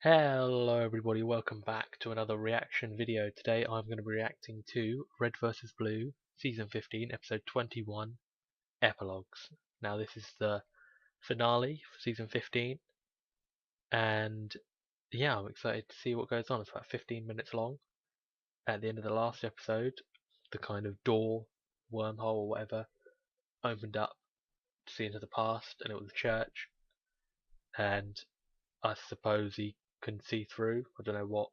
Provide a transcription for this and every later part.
Hello everybody, welcome back to another reaction video. Today I'm going to be reacting to Red vs Blue, Season 15, Episode 21, Epilogues. Now this is the finale for Season 15, and yeah, I'm excited to see what goes on. It's about 15 minutes long. At the end of the last episode, the kind of door, wormhole or whatever, opened up to see into the past, and it was a church, and I suppose he can see through. I don't know what,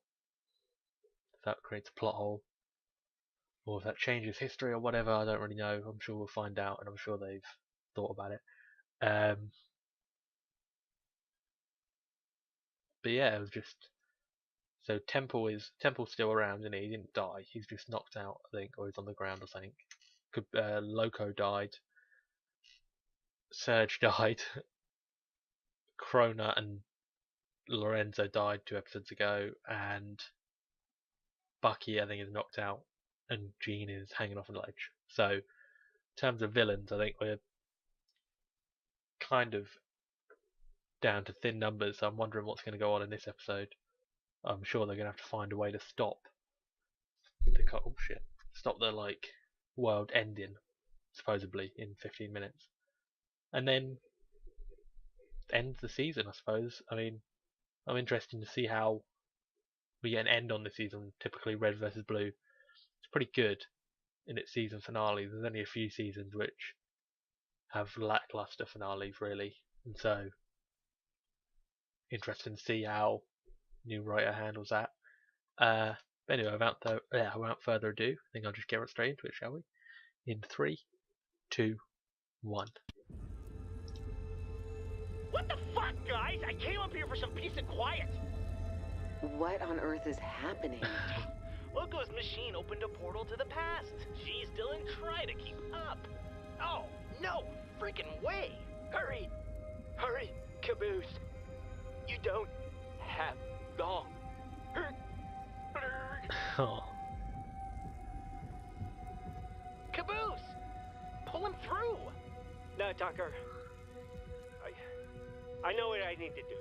if that creates a plot hole or if that changes history or whatever. I don't really know. I'm sure we'll find out, and I'm sure they've thought about it. But yeah, it was just so Temple's still around, isn't he? He didn't die. He's just knocked out, I think, or he's on the ground or something. Loco died. Serge died. Krona and Lorenzo died 2 episodes ago, and Bucky, I think, is knocked out, and Jean is hanging off a ledge. So, in terms of villains, I think we're kind of down to thin numbers. So I'm wondering what's going to go on in this episode. I'm sure they're going to have to find a way to stop the world ending, supposedly in 15 minutes, and then end the season. I suppose. I mean, I'm interested to see how we get an end on this season. Typically, Red versus Blue, it's pretty good in its season finale. There's only a few seasons which have lackluster finales, really, and so interesting to see how new writer handles that. But anyway, without further ado, I think I'll just get straight into it, shall we? In 3, 2, 1. What the fuck, guys? I came up here for some peace and quiet. What on earth is happening? Loco's machine opened a portal to the past. She's still in try to keep up. Oh, no freaking way. Hurry. Hurry, Caboose. You don't have long. Oh. Caboose! Pull him through! No, Tucker. I know what I need to do.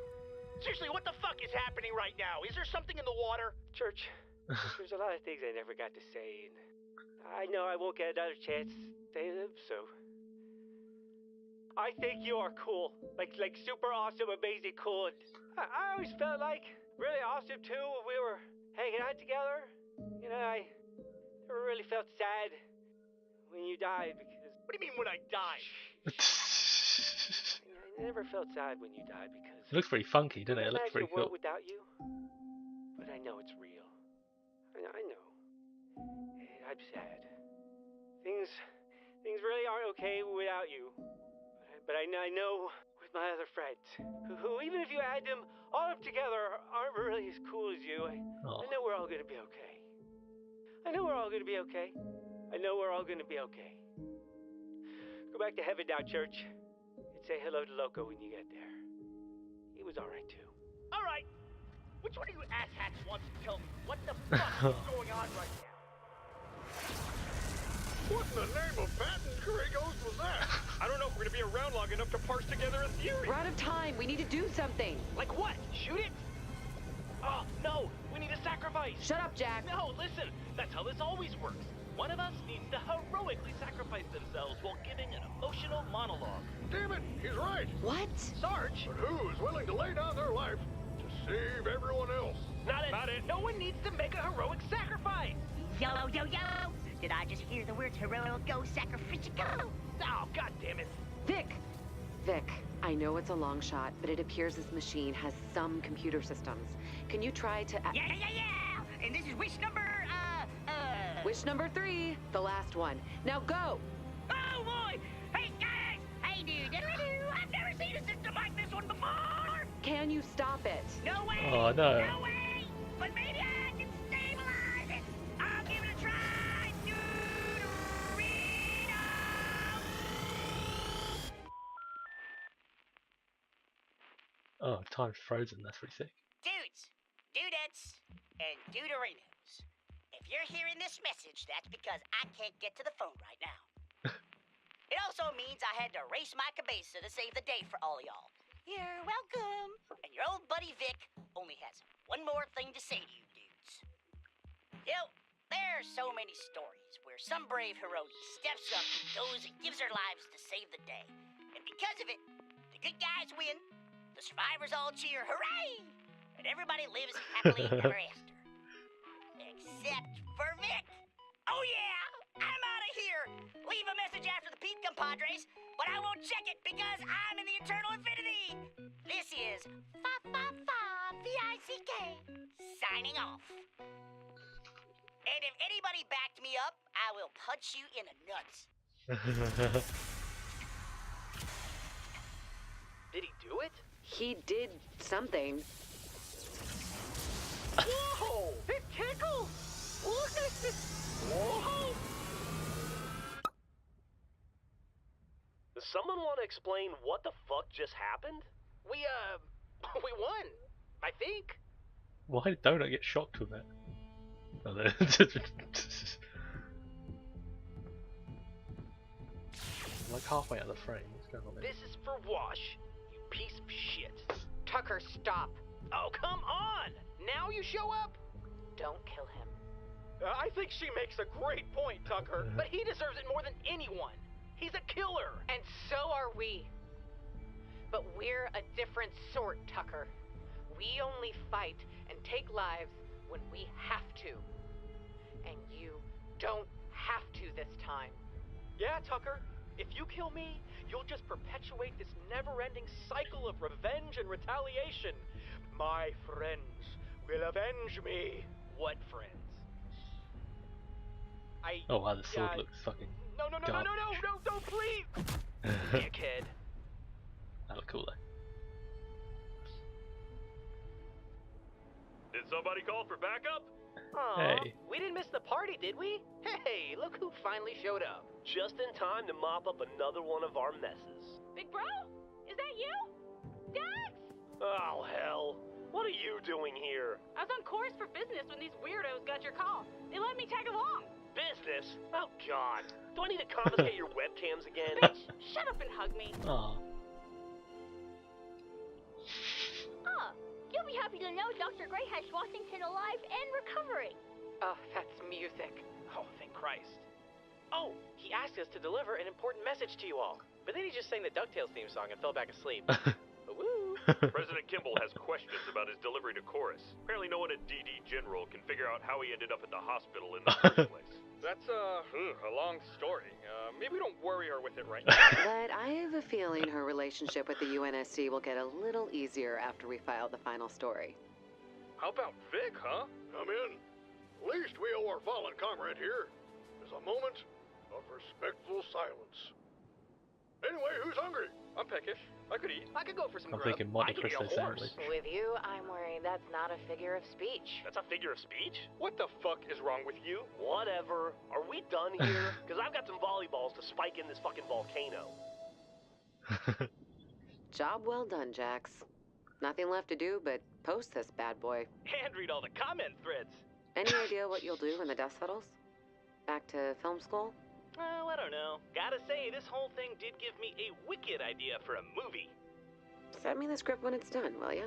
Seriously, what the fuck is happening right now? Is there something in the water? Church, there's a lot of things I never got to say, and I know I won't get another chance to say them, so... I think you are cool. Like super awesome, amazing cool. And I always felt like really awesome, too, when we were hanging out together. You know, I never really felt sad when you died, because... What do you mean when I died? I never felt sad when you died, because... It looks pretty funky, doesn't it? It looks pretty cool. Without you, but I know it's real. I know. And I'm sad. Things really aren't okay without you. But I know with my other friends, who even if you add them all up together, aren't really as cool as you. I know we're all gonna be okay. I know we're all gonna be okay. I know we're all gonna be okay. Go back to heaven now, church, and say hello to Loco when you get there. He was alright too. Alright! Which one of you asshats wants to tell me what the fuck is going on right now? What in the name of Patton Kragos was that? I don't know if we're gonna be around long enough to parse together a theory. We're out of time. We need to do something. Like what? Shoot it? Oh, no! We need a sacrifice! Shut up, Jack. No, listen! That's how this always works. One of us needs to heroically sacrifice themselves while giving an emotional monologue. Damn it, he's right. What? Sarge! But who is willing to lay down their life to save everyone else? Not it. No one needs to make a heroic sacrifice! Yo, yo, yo! Did I just hear the words heroic go sacrificial? Oh, god damn it! Vic, I know it's a long shot, but it appears this machine has some computer systems. Can you try to... Yeah! And this is wish number, Wish number 3, the last one. Now go! Oh, boy! Hey, guys! Hey, dude! I've never seen a system like this one before! Can you stop it? No way! Oh, no. No way! But maybe I can stabilize it! I'll give it a try! Oh, time's frozen. That's pretty sick. Dudes, dudettes, and duderinos. If you're hearing this message, that's because I can't get to the phone right now. It also means I had to race my cabeza to save the day for all y'all. You're welcome. And your old buddy Vic only has one more thing to say to you dudes. You know, there are so many stories where some brave heroine steps up and goes and gives her lives to save the day. And because of it, the good guys win, the survivors all cheer, hooray! And everybody lives happily ever after. Except for Vic. Oh yeah, I'm out of here. Leave a message after the beep, compadres, but I won't check it because I'm in the eternal infinity. This is Vick signing off. And if anybody backed me up, I will punch you in the nuts. Did he do it? He did something. Whoa! It tickles! Whoa! Does someone want to explain what the fuck just happened? We won. I think. Why did Donut get shocked with it? Oh, no. Like halfway out of the frame. What's going on there? This is for Wash, you piece of shit. Tucker, stop. Oh, come on! Now you show up? Don't kill him. I think she makes a great point, Tucker. But he deserves it more than anyone. He's a killer. And so are we. But we're a different sort, Tucker. We only fight and take lives when we have to. And you don't have to this time. Yeah, Tucker. If you kill me, you'll just perpetuate this never-ending cycle of revenge and retaliation. My friends will avenge me. What friends? Oh wow, the sword looks fucking No, please! Dickhead. That looked cool though. Did somebody call for backup? Aw, Hey. we didn't miss the party, did we? Hey, look who finally showed up. Just in time to mop up another one of our messes. Big bro? Is that you? Dax! Oh, hell. What are you doing here? I was on course for business when these weirdos got your call. They let me tag along. Business? Oh, God. Do I need to confiscate your webcams again? Bitch, shut up and hug me. Aw. You'll be happy to know Dr. Gray has Washington alive and recovering. Oh, that's music. Oh, thank Christ. Oh, he asked us to deliver an important message to you all. But then he just sang the DuckTales theme song and fell back asleep. Woo! President Kimball has questions about his delivery to Chorus. Apparently no one at DD General can figure out how he ended up at the hospital in the first place. That's a long story. Maybe don't worry her with it right now. But I have a feeling her relationship with the UNSC will get a little easier after we file the final story. How about Vic, huh? Come in. Least we owe our fallen comrade here is a moment of respectful silence. Anyway, who's hungry? I'm peckish. I could eat. I could go for some I'm grub. thinking Monte I could eat Cristo a horse. sandwich. With you, I'm worried that's not a figure of speech. That's a figure of speech? What the fuck is wrong with you? Whatever. Are we done here? Because I've got some volleyballs to spike in this fucking volcano. Job well done, Jax. Nothing left to do but post this bad boy. And read all the comment threads. Any idea what you'll do when the dust settles? Back to film school? Oh, I don't know. Gotta say, this whole thing did give me a wicked idea for a movie. Send me the script when it's done, will ya?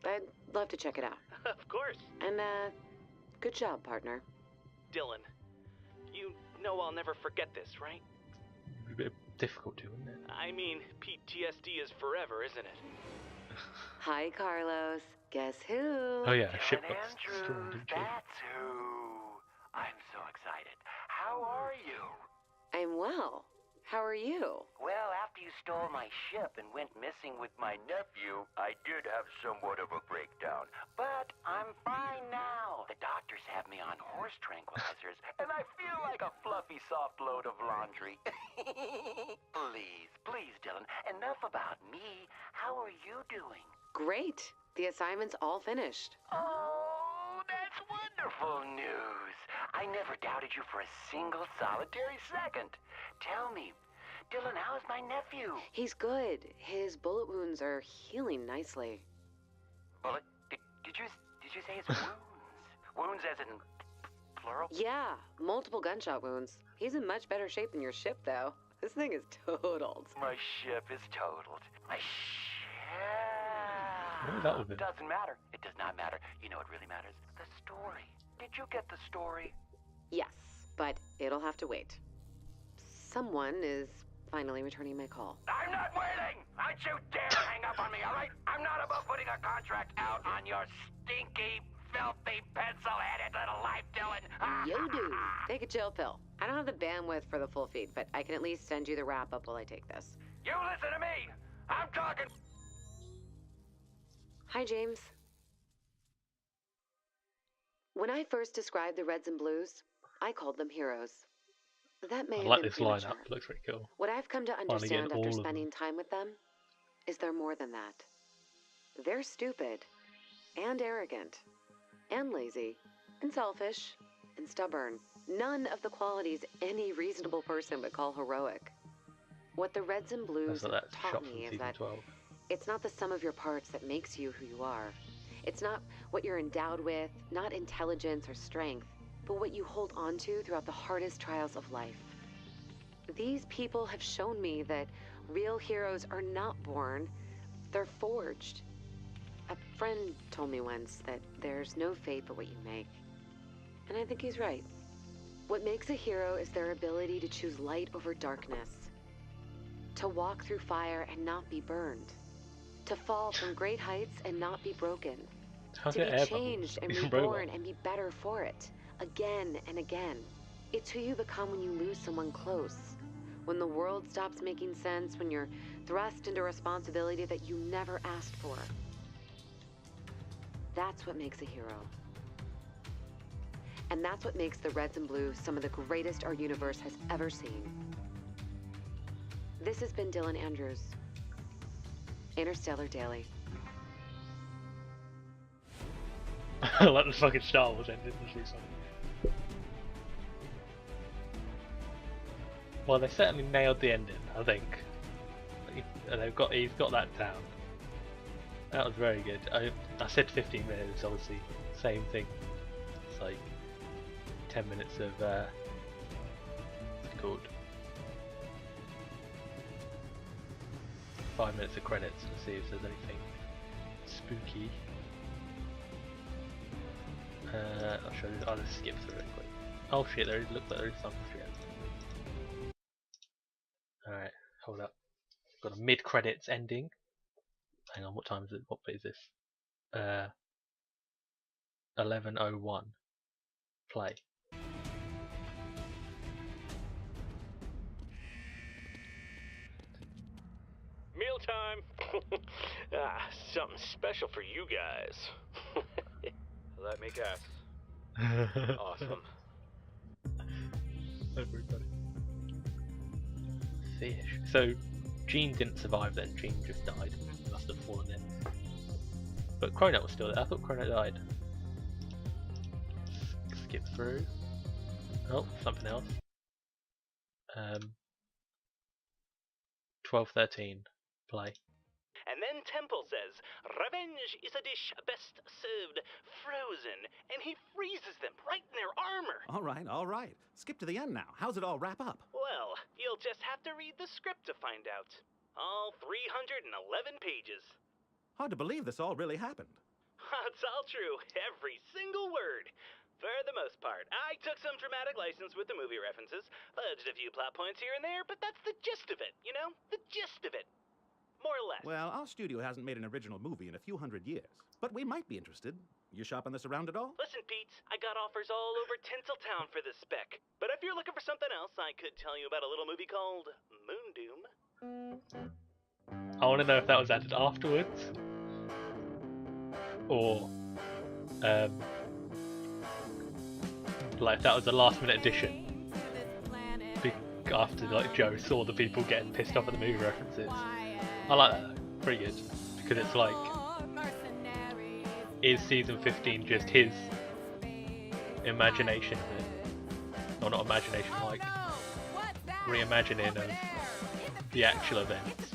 I'd love to check it out. Of course. And, good job, partner. Dylan, you know I'll never forget this, right? A bit difficult to, isn't it? I mean, PTSD is forever, isn't it? Hi, Carlos. Guess who? Oh yeah, a ship got destroyed, didn't she? That's who. I'm so excited. How are you? I'm well. How are you? Well, after you stole my ship and went missing with my nephew, I did have somewhat of a breakdown. But I'm fine now. The doctors have me on horse tranquilizers, and I feel like a fluffy, soft load of laundry. Please, Dylan, enough about me. How are you doing? Great. The assignment's all finished. Oh, that's wonderful news. I never doubted you for a single solitary second. Tell me, Dylan, how's my nephew? He's good. His bullet wounds are healing nicely. Bullet? Did you say it's wounds? Wounds as in plural? Yeah, multiple gunshot wounds. He's in much better shape than your ship, though. This thing is totaled. My ship is totaled. My ship What was that with him? Doesn't matter. It does not matter. You know what really matters? The story. Did you get the story? Yes, but it'll have to wait. Someone is finally returning my call. I'm not waiting! Don't you dare hang up on me, all right? I'm not above putting a contract out on your stinky, filthy, pencil-headed little life, Dylan. You do. Take a chill pill. I don't have the bandwidth for the full feed, but I can at least send you the wrap-up while I take this. You listen to me! I'm talking... Hi, James. When I first described the Reds and Blues, I called them heroes. That may I have like been this premature. lineup. Looks pretty cool. What I've come to Finally getting understand all after of them. spending time with them is they're more than that. They're stupid, and arrogant, and lazy, and selfish, and stubborn. None of the qualities any reasonable person would call heroic. What the Reds and Blues That's that taught shot from me is season that 12. it's not the sum of your parts that makes you who you are. It's not what you're endowed with, not intelligence or strength, but what you hold on to throughout the hardest trials of life. These people have shown me that real heroes are not born, they're forged. A friend told me once that there's no fate but what you make. And I think he's right. What makes a hero is their ability to choose light over darkness, to walk through fire and not be burned, to fall from great heights and not be broken, How's to it be air bubbles? changed and He's a reborn robot. and be better for it, again and again. It's who you become when you lose someone close, when the world stops making sense, when you're thrust into responsibility that you never asked for. That's what makes a hero. And that's what makes the Reds and Blues some of the greatest our universe has ever seen. This has been Dylan Andrews, Interstellar Daily. I like the fucking Star Wars ending. That's really funny. Well, they certainly nailed the ending, I think. He's got that down. That was very good. I said 15 minutes, obviously. Same thing. It's like 10 minutes of what's it called? 5 minutes of credits to see if there's anything spooky. I'll show you. I'll just skip through it quick. Oh shit! There is. Looks like there is something to it. All right, hold up. Got a mid-credits ending. Hang on, what time is it? What bit is this? 11:01. Play. Mealtime! Something special for you guys. Let me guess. Awesome. Everybody. Fish. So, Jean didn't survive then. Jean just died. Must have fallen in. But Cronut was still there. I thought Cronut died. Skip through. Oh, something else. 12:13. Play. And then Temple says, revenge is a dish best served frozen, and he freezes them right in their armor. All right. Skip to the end now. How's it all wrap up? Well, you'll just have to read the script to find out. All 311 pages. Hard to believe this all really happened. It's all true, every single word. For the most part, I took some dramatic license with the movie references, fudged a few plot points here and there, but that's the gist of it, you know? The gist of it. More or less. Well, our studio hasn't made an original movie in a few hundred years, but we might be interested. You shopping this around at all? Listen, Pete, I got offers all over Tinseltown for this spec. But if you're looking for something else, I could tell you about a little movie called Moondoom. I want to know if that was added afterwards, or like if that was a last-minute addition. After like Joe saw the people getting pissed off at the movie references. I like that. Pretty good because it's like, is season 15 just his imagination of it? Or not imagination, like reimagining of the actual events.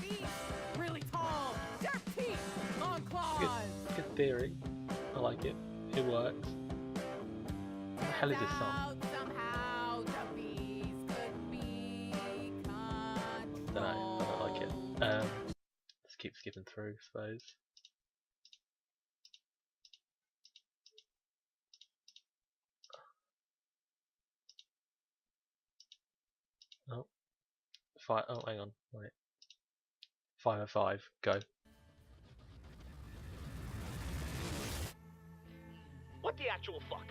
Good theory. I like it. It works. What the hell is this song? Don't know. I don't like it. Let's keep keep skipping through, I suppose. Oh, oh, hang on, wait. 505, go. What the actual fuck?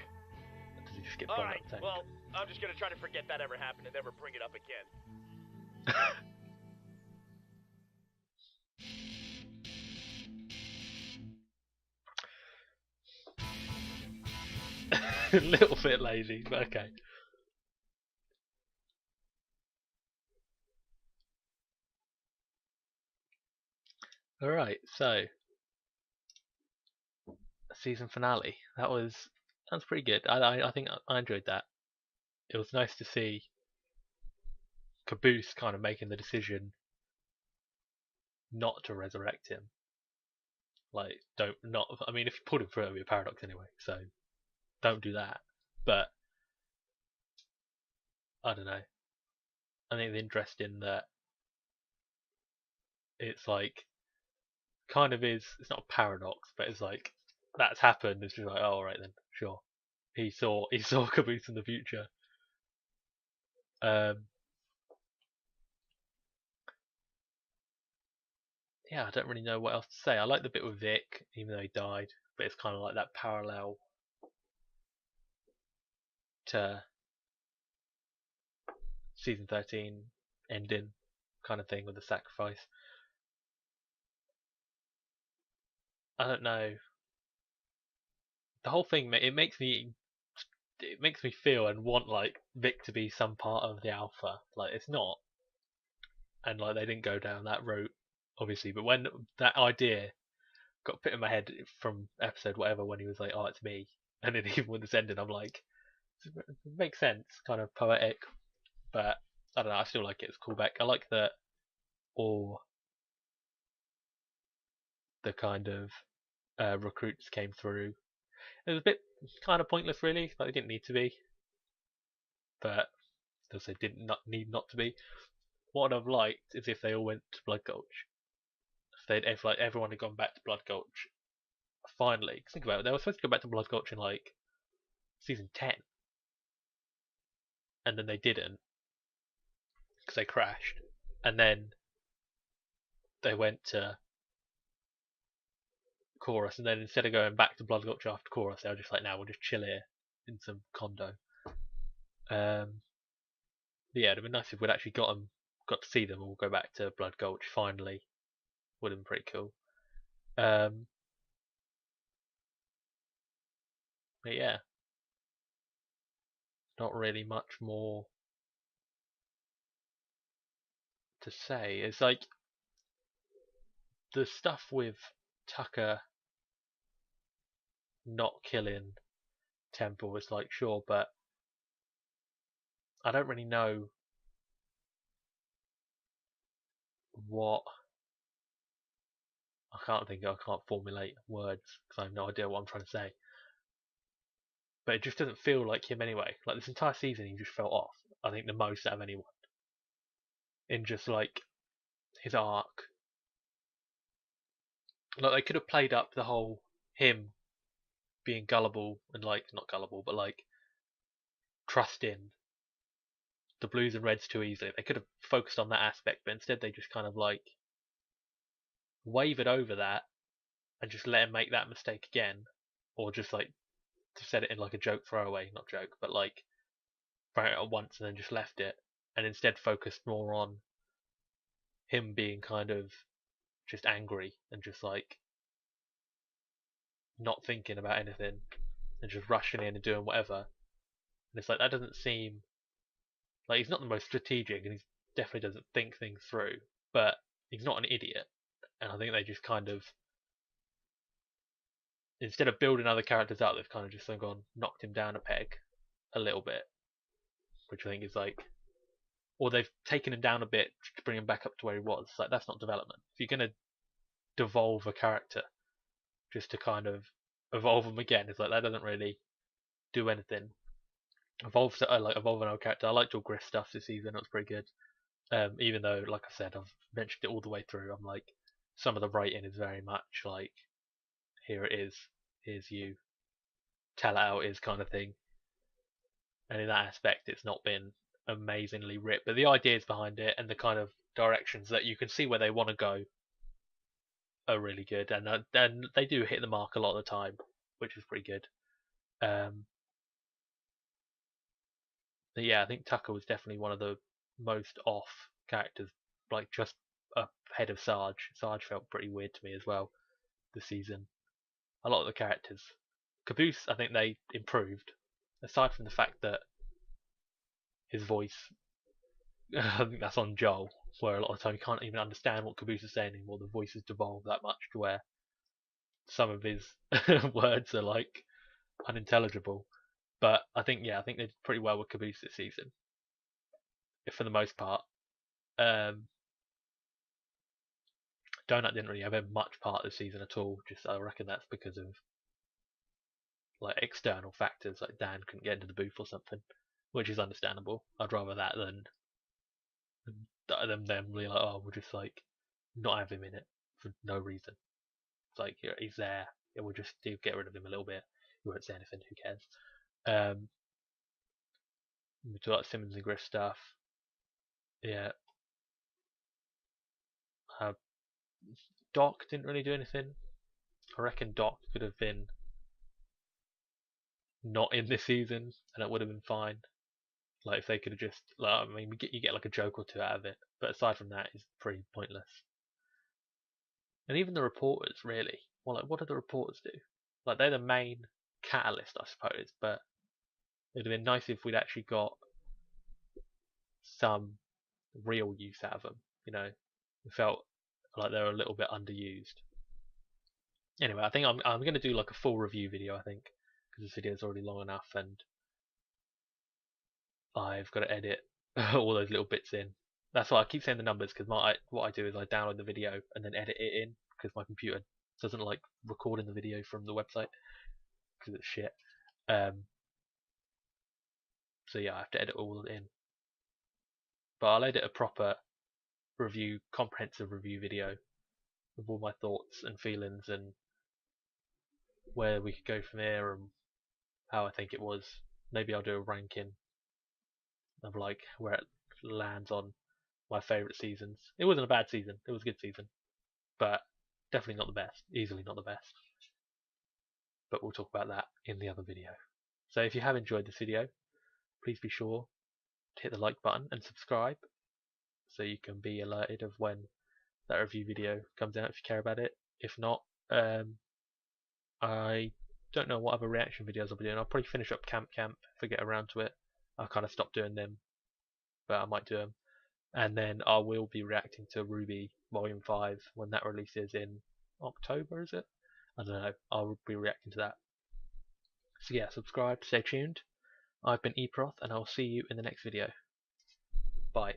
Does he just get All blown right, up the tank? well, I'm just gonna try to forget that ever happened and never bring it up again. A little bit lazy, but okay. Alright, so season finale. That's pretty good. I think I enjoyed that. It was nice to see Caboose kind of making the decision not to resurrect him. Like, I mean, if you pulled him through, it would be a paradox anyway, so don't do that. But, I don't know. I think it's interesting that it's like, kind of it's not a paradox, but it's like, that's happened, it's just like, oh, alright then, sure. He saw Caboose in the future. Yeah, I don't really know what else to say. I like the bit with Vic, even though he died, but it's kind of like that parallel to season 13 ending kind of thing with the sacrifice. I don't know. The whole thing, it makes me feel and want like Vic to be some part of the Alpha. Like it's not, and like they didn't go down that route, obviously. But when that idea got put in my head from episode whatever, when he was like, "Oh, it's me," and then even with this ending, I'm like, it makes sense, kind of poetic, but I don't know. I still like it. It's a callback. I like that all the kind of recruits came through. It was a bit kind of pointless, really. Like, they didn't need to be, but also did not need not to be. What I'd have liked is if they all went to Blood Gulch. If like everyone had gone back to Blood Gulch finally. 'Cause think about it, they were supposed to go back to Blood Gulch in like season 10, and then they didn't because they crashed, and then they went to Chorus, and then instead of going back to Blood Gulch after Chorus, they were just like, "Now we'll just chill here in some condo." Yeah, it'd been nice if we'd actually got to see them all go back to Blood Gulch finally. Would have been pretty cool. But yeah, not really much more to say. It's like the stuff with Tucker not killing Temple was like, sure, but I don't really know what. I can't formulate words because I have no idea what I'm trying to say. But it just doesn't feel like him anyway. Like this entire season, he just felt off. I think the most out of anyone. In just like his arc. Like they could have played up the whole him being gullible and like not gullible, but like trusting the blues and reds too easily. They could have focused on that aspect, but instead they just kind of like wavered over that and just let him make that mistake again, or just like said it in like a joke throwaway, not joke, but like throw it at once and then just left it, and instead focused more on him being kind of just angry and just like not thinking about anything and just rushing in and doing whatever. And it's like that doesn't seem like he's not the most strategic and he definitely doesn't think things through, but he's not an idiot. And I think they just kind of, instead of building other characters up, they've kind of just gone knocked him down a peg a little bit, which I think is like, or they've taken him down a bit to bring him back up to where he was. Like that's not development. If you're gonna devolve a character just to kind of evolve them again, it's like that doesn't really do anything. Evolve an old character. I liked all Griff stuff this season. It was pretty good. Even though, like I said, I've mentioned it all the way through. I'm like, some of the writing is very much like, here it is, here's you, tell it how it is kind of thing. And in that aspect, it's not been amazingly ripped, but the ideas behind it and the kind of directions that you can see where they want to go are really good, and they do hit the mark a lot of the time, which is pretty good. But yeah, I think Tucker was definitely one of the most off characters, like just ahead of Sarge. Sarge felt pretty weird to me as well this season. A lot of the characters, Caboose, I think they improved, aside from the fact that his voice, I think that's on Joel, where a lot of the time you can't even understand what Caboose is saying anymore. The voice has devolved that much to where some of his words are like unintelligible. But I think they did pretty well with Caboose this season, for the most part. Donut didn't really have much part this season at all. Just I reckon that's because of like external factors, like Dan couldn't get into the booth or something, which is understandable. I'd rather that than them really like, oh, we'll just like not have him in it for no reason. It's like he's there, yeah, we'll just get rid of him a little bit. He won't say anything. Who cares? We talk about Simmons and Griff stuff. Yeah. Doc didn't really do anything. I reckon Doc could have been not in this season, and it would have been fine. Like if they could have just, like, I mean, you get like a joke or two out of it, but aside from that, it's pretty pointless. And even the reporters, really. Well, like, what do the reporters do? Like, they're the main catalyst, I suppose, but it'd have been nice if we'd actually got some real use out of them. You know, it felt like they were a little bit underused. Anyway, I think I'm going to do like a full review video, I think, because this video is already long enough, and I've got to edit all those little bits in. That's why I keep saying the numbers, because what I do is I download the video and then edit it in, because my computer doesn't like recording the video from the website because it's shit. So yeah, I have to edit all in. But I'll edit a proper review, comprehensive review video with all my thoughts and feelings and where we could go from here and how I think it was. Maybe I'll do a ranking of like where it lands on my favourite seasons. It wasn't a bad season, it was a good season, but definitely not the best, easily not the best. But we'll talk about that in the other video. So if you have enjoyed this video, please be sure to hit the like button and subscribe so you can be alerted of when that review video comes out if you care about it. If not, I don't know what other reaction videos I'll be doing. I'll probably finish up Camp if I get around to it. I'll kind of stop doing them, but I might do them. And then I will be reacting to Ruby Volume 5 when that releases in October, is it? I don't know. I'll be reacting to that. So yeah, subscribe, stay tuned. I've been Eproth, and I'll see you in the next video. Bye.